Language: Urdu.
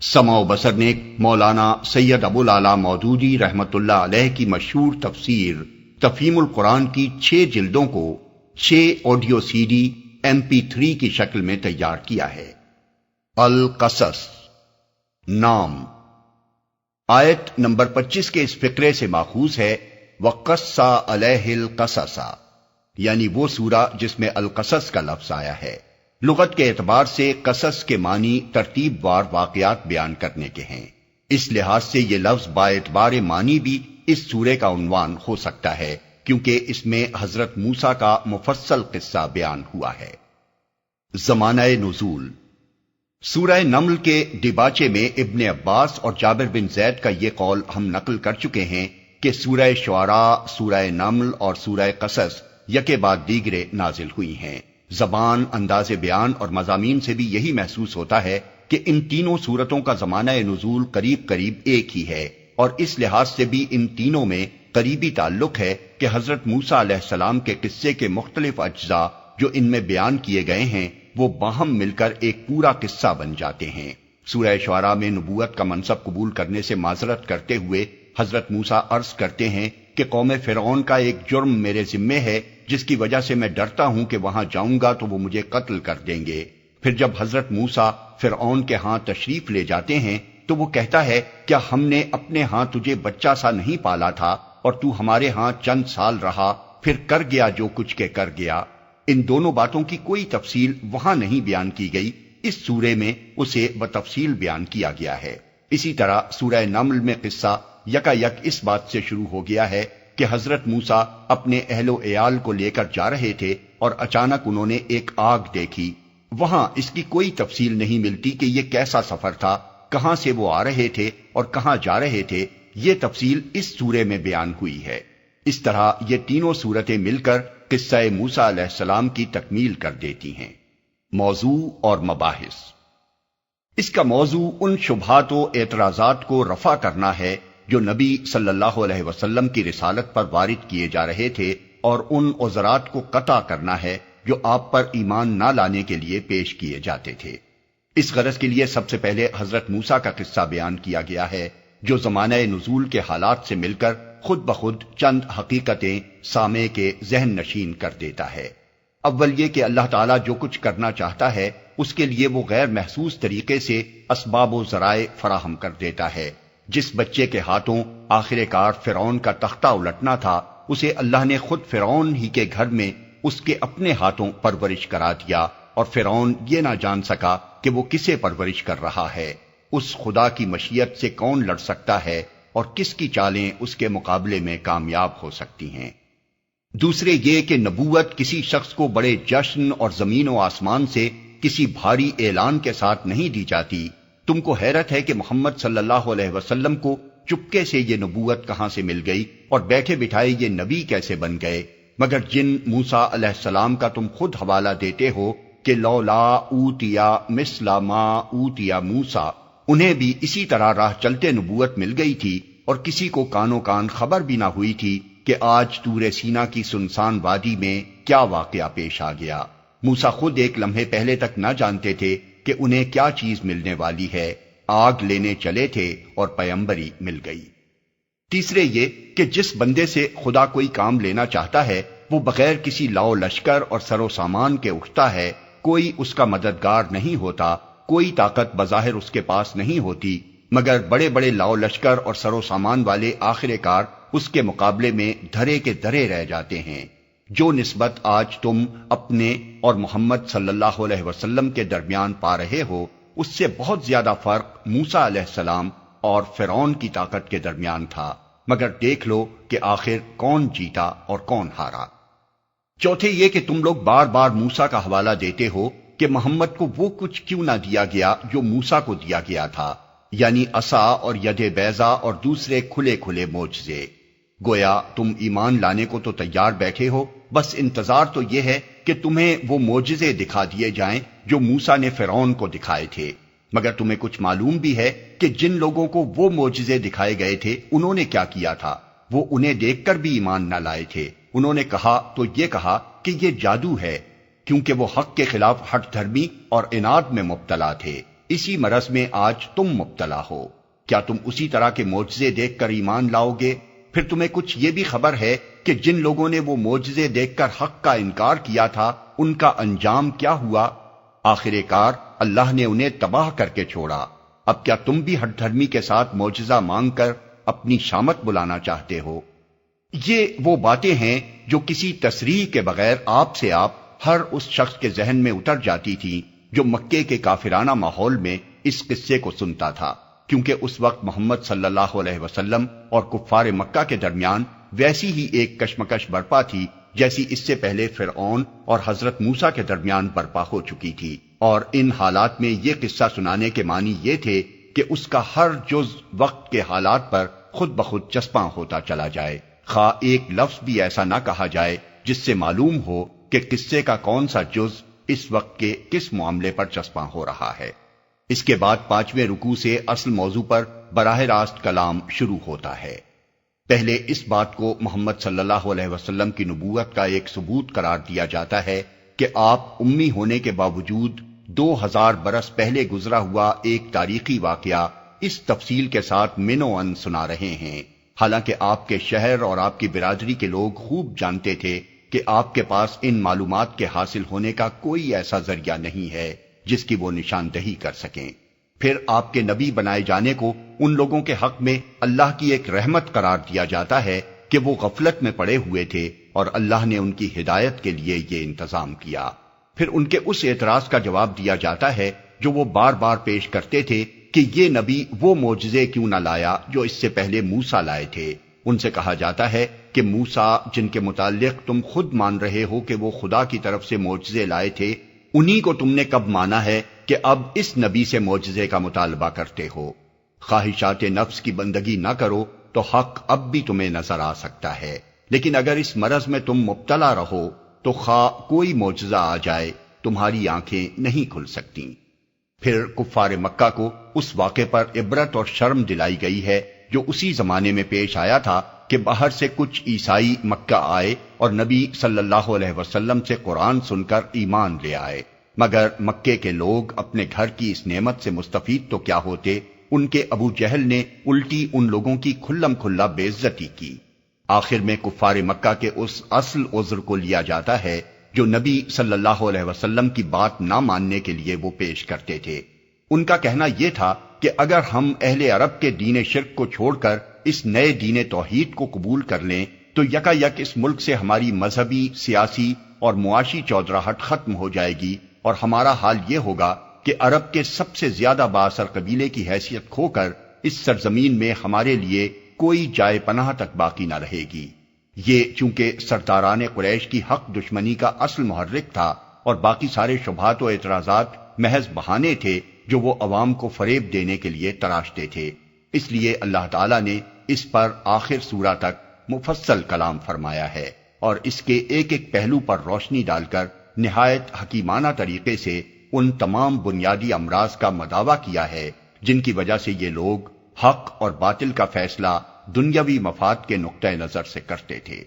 سمع و بصر نے مولانا سید ابو العلا مودودی رحمۃ اللہ علیہ کی مشہور تفسیر تفہیم القرآن کی 6 جلدوں کو 6 آڈیو سی ڈی MP3 کی شکل میں تیار کیا ہے۔ القصص نام آیت نمبر 25 کے اس فقرے سے ماخوذ ہے وَقَصَّ عَلَيْهِ الْقَصَصَ، یعنی وہ سورہ جس میں القصص کا لفظ آیا ہے۔ لغت کے اعتبار سے قصص کے معنی ترتیب وار واقعات بیان کرنے کے ہیں، اس لحاظ سے یہ لفظ با اعتبار معنی بھی اس سورے کا عنوان ہو سکتا ہے، کیونکہ اس میں حضرت موسیٰ کا مفصل قصہ بیان ہوا ہے۔ زمانہ نزول سورہ نمل کے ڈباچے میں ابن عباس اور جابر بن زید کا یہ قول ہم نقل کر چکے ہیں کہ سورہ شعراء، سورہ نمل اور سورہ قصص یکے بعد دیگرے نازل ہوئی ہیں۔ زبان، انداز بیان اور مضامین سے بھی یہی محسوس ہوتا ہے کہ ان تینوں سورتوں کا زمانہ نزول قریب قریب ایک ہی ہے، اور اس لحاظ سے بھی ان تینوں میں قریبی تعلق ہے کہ حضرت موسیٰ علیہ السلام کے قصے کے مختلف اجزاء جو ان میں بیان کیے گئے ہیں وہ باہم مل کر ایک پورا قصہ بن جاتے ہیں۔ سورہ شعراء میں نبوت کا منصب قبول کرنے سے معذرت کرتے ہوئے حضرت موسیٰ عرض کرتے ہیں کہ قوم فرعون کا ایک جرم میرے ذمے ہے جس کی وجہ سے میں ڈرتا ہوں کہ وہاں جاؤں گا تو وہ مجھے قتل کر دیں گے۔ پھر جب حضرت موسیٰ فرعون کے ہاں تشریف لے جاتے ہیں تو وہ کہتا ہے کیا ہم نے اپنے ہاں تجھے بچہ سا نہیں پالا تھا اور تو ہمارے ہاں چند سال رہا، پھر کر گیا جو کچھ کے کر گیا۔ ان دونوں باتوں کی کوئی تفصیل وہاں نہیں بیان کی گئی، اس سورے میں اسے بتفصیل بیان کیا گیا ہے۔ اسی طرح سورہ نمل میں قصہ یکا یک اس بات سے شروع ہو گیا ہے کہ حضرت موسیٰ اپنے اہل و عیال کو لے کر جا رہے تھے اور اچانک انہوں نے ایک آگ دیکھی۔ وہاں اس کی کوئی تفصیل نہیں ملتی کہ یہ کیسا سفر تھا، کہاں سے وہ آ رہے تھے اور کہاں جا رہے تھے، یہ تفصیل اس سورے میں بیان ہوئی ہے۔ اس طرح یہ تینوں سورتیں مل کر قصہ موسیٰ علیہ السلام کی تکمیل کر دیتی ہیں۔ موضوع اور مباحث اس کا موضوع ان شبہات و اعتراضات کو رفع کرنا ہے جو نبی صلی اللہ علیہ وسلم کی رسالت پر وارد کیے جا رہے تھے، اور ان عذرات کو قطع کرنا ہے جو آپ پر ایمان نہ لانے کے لیے پیش کیے جاتے تھے۔ اس غرض کے لیے سب سے پہلے حضرت موسیٰ کا قصہ بیان کیا گیا ہے جو زمانہ نزول کے حالات سے مل کر خود بخود چند حقیقتیں سامع کے ذہن نشین کر دیتا ہے۔ اول یہ کہ اللہ تعالیٰ جو کچھ کرنا چاہتا ہے اس کے لیے وہ غیر محسوس طریقے سے اسباب و ذرائع فراہم کر دیتا ہے۔ جس بچے کے ہاتھوں آخر کار فرعون کا تختہ الٹنا تھا، اسے اللہ نے خود فرعون ہی کے گھر میں اس کے اپنے ہاتھوں پرورش کرا دیا، اور فرعون یہ نہ جان سکا کہ وہ کسے پرورش کر رہا ہے۔ اس خدا کی مشیت سے کون لڑ سکتا ہے اور کس کی چالیں اس کے مقابلے میں کامیاب ہو سکتی ہیں۔ دوسرے یہ کہ نبوت کسی شخص کو بڑے جشن اور زمین و آسمان سے کسی بھاری اعلان کے ساتھ نہیں دی جاتی۔ تم کو حیرت ہے کہ محمد صلی اللہ علیہ وسلم کو چپکے سے یہ نبوت کہاں سے مل گئی اور بیٹھے بٹھائے یہ نبی کیسے بن گئے، مگر جن موسیٰ علیہ السلام کا تم خود حوالہ دیتے ہو کہ لولا اوتیا مثل ما اوتیا موسیٰ، انہیں بھی اسی طرح راہ چلتے نبوت مل گئی تھی، اور کسی کو کانوں کان خبر بھی نہ ہوئی تھی کہ آج طور سینا کی سنسان وادی میں کیا واقعہ پیش آ گیا۔ موسیٰ خود ایک لمحے پہلے تک نہ جانتے تھے کہ انہیں کیا چیز ملنے والی ہے، آگ لینے چلے تھے اور پیمبری مل گئی۔ تیسرے یہ کہ جس بندے سے خدا کوئی کام لینا چاہتا ہے وہ بغیر کسی لاؤ لشکر اور سر و سامان کے اٹھتا ہے، کوئی اس کا مددگار نہیں ہوتا، کوئی طاقت بظاہر اس کے پاس نہیں ہوتی، مگر بڑے بڑے لاؤ لشکر اور سر و سامان والے آخر کار اس کے مقابلے میں دھرے کے دھرے رہ جاتے ہیں۔ جو نسبت آج تم اپنے اور محمد صلی اللہ علیہ وسلم کے درمیان پا رہے ہو، اس سے بہت زیادہ فرق موسیٰ علیہ السلام اور فرعون کی طاقت کے درمیان تھا، مگر دیکھ لو کہ آخر کون جیتا اور کون ہارا۔ چوتھے یہ کہ تم لوگ بار بار موسیٰ کا حوالہ دیتے ہو کہ محمد کو وہ کچھ کیوں نہ دیا گیا جو موسیٰ کو دیا گیا تھا، یعنی عصا اور ید بیضا اور دوسرے کھلے کھلے معجزے۔ گویا تم ایمان لانے کو تو تیار بیٹھے ہو، بس انتظار تو یہ ہے کہ تمہیں وہ معجزے دکھا دیے جائیں جو موسیٰ نے فرعون کو دکھائے تھے، مگر تمہیں کچھ معلوم بھی ہے کہ جن لوگوں کو وہ معجزے دکھائے گئے تھے انہوں نے کیا کیا تھا، وہ انہیں دیکھ کر بھی ایمان نہ لائے تھے۔ انہوں نے کہا تو یہ کہا کہ یہ جادو ہے، کیونکہ وہ حق کے خلاف ہٹ دھرمی اور عناد میں مبتلا تھے۔ اسی مرض میں آج تم مبتلا ہو، کیا تم اسی طرح کے معجزے دیکھ کر ایمان لاؤ گے؟ پھر تمہیں کچھ یہ بھی خبر ہے کہ جن لوگوں نے وہ معجزے دیکھ کر حق کا انکار کیا تھا ان کا انجام کیا ہوا؟ آخر کار اللہ نے انہیں تباہ کر کے چھوڑا۔ اب کیا تم بھی ہٹ دھرمی کے ساتھ معجزہ مانگ کر اپنی شامت بلانا چاہتے ہو؟ یہ وہ باتیں ہیں جو کسی تصریح کے بغیر آپ سے آپ ہر اس شخص کے ذہن میں اتر جاتی تھی جو مکے کے کافرانہ ماحول میں اس قصے کو سنتا تھا، کیونکہ اس وقت محمد صلی اللہ علیہ وسلم اور کفار مکہ کے درمیان ویسی ہی ایک کشمکش برپا تھی جیسی اس سے پہلے فرعون اور حضرت موسیٰ کے درمیان برپا ہو چکی تھی، اور ان حالات میں یہ قصہ سنانے کے معنی یہ تھے کہ اس کا ہر جز وقت کے حالات پر خود بخود چسپاں ہوتا چلا جائے، خواہ ایک لفظ بھی ایسا نہ کہا جائے جس سے معلوم ہو کہ قصے کا کون سا جز اس وقت کے کس معاملے پر چسپاں ہو رہا ہے۔ اس کے بعد 5ویں رکوع سے اصل موضوع پر براہ راست کلام شروع ہوتا ہے۔ پہلے اس بات کو محمد صلی اللہ علیہ وسلم کی نبوت کا ایک ثبوت قرار دیا جاتا ہے کہ آپ امی ہونے کے باوجود 2000 برس پہلے گزرا ہوا ایک تاریخی واقعہ اس تفصیل کے ساتھ من و ان سنا رہے ہیں، حالانکہ آپ کے شہر اور آپ کی برادری کے لوگ خوب جانتے تھے کہ آپ کے پاس ان معلومات کے حاصل ہونے کا کوئی ایسا ذریعہ نہیں ہے جس کی وہ نشاندہی کر سکیں۔ پھر آپ کے نبی بنائے جانے کو ان لوگوں کے حق میں اللہ کی ایک رحمت قرار دیا جاتا ہے کہ وہ غفلت میں پڑے ہوئے تھے اور اللہ نے ان کی ہدایت کے لیے یہ انتظام کیا۔ پھر ان کے اس اعتراض کا جواب دیا جاتا ہے جو وہ بار بار پیش کرتے تھے کہ یہ نبی وہ معجزے کیوں نہ لایا جو اس سے پہلے موسیٰ لائے تھے۔ ان سے کہا جاتا ہے کہ موسیٰ جن کے متعلق تم خود مان رہے ہو کہ وہ خدا کی طرف سے معجزے لائے تھے، انہی کو تم نے کب مانا ہے کہ اب اس نبی سے معجزے کا مطالبہ کرتے ہو؟ خواہشات نفس کی بندگی نہ کرو تو حق اب بھی تمہیں نظر آ سکتا ہے، لیکن اگر اس مرض میں تم مبتلا رہو تو خواہ کوئی معجزہ آ جائے تمہاری آنکھیں نہیں کھل سکتی۔ پھر کفار مکہ کو اس واقعے پر عبرت اور شرم دلائی گئی ہے جو اسی زمانے میں پیش آیا تھا کہ باہر سے کچھ عیسائی مکہ آئے اور نبی صلی اللہ علیہ وسلم سے قرآن سن کر ایمان لے آئے، مگر مکے کے لوگ اپنے گھر کی اس نعمت سے مستفید تو کیا ہوتے، ان کے ابو جہل نے الٹی ان لوگوں کی کھلم کھلا بے عزتی کی۔ آخر میں کفار مکہ کے اس اصل عذر کو لیا جاتا ہے جو نبی صلی اللہ علیہ وسلم کی بات نہ ماننے کے لیے وہ پیش کرتے تھے۔ ان کا کہنا یہ تھا کہ اگر ہم اہل عرب کے دین شرک کو چھوڑ کر اس نئے دین توحید کو قبول کر لیں تو یکا یک اس ملک سے ہماری مذہبی، سیاسی اور معاشی چودراہٹ ختم ہو جائے گی، اور ہمارا حال یہ ہوگا کہ عرب کے سب سے زیادہ بااثر قبیلے کی حیثیت کھو کر اس سرزمین میں ہمارے لیے کوئی جائے پناہ تک باقی نہ رہے گی۔ یہ چونکہ سرداران قریش کی حق دشمنی کا اصل محرک تھا اور باقی سارے شبہات و اعتراضات محض بہانے تھے جو وہ عوام کو فریب دینے کے لیے تراشتے تھے، اس لیے اللہ تعالیٰ نے اس پر آخر سورہ تک مفصل کلام فرمایا ہے اور اس کے ایک ایک پہلو پر روشنی ڈال کر نہایت حکیمانہ طریقے سے ان تمام بنیادی امراض کا مداوع کیا ہے جن کی وجہ سے یہ لوگ حق اور باطل کا فیصلہ دنیاوی مفاد کے نقطہ نظر سے کرتے تھے۔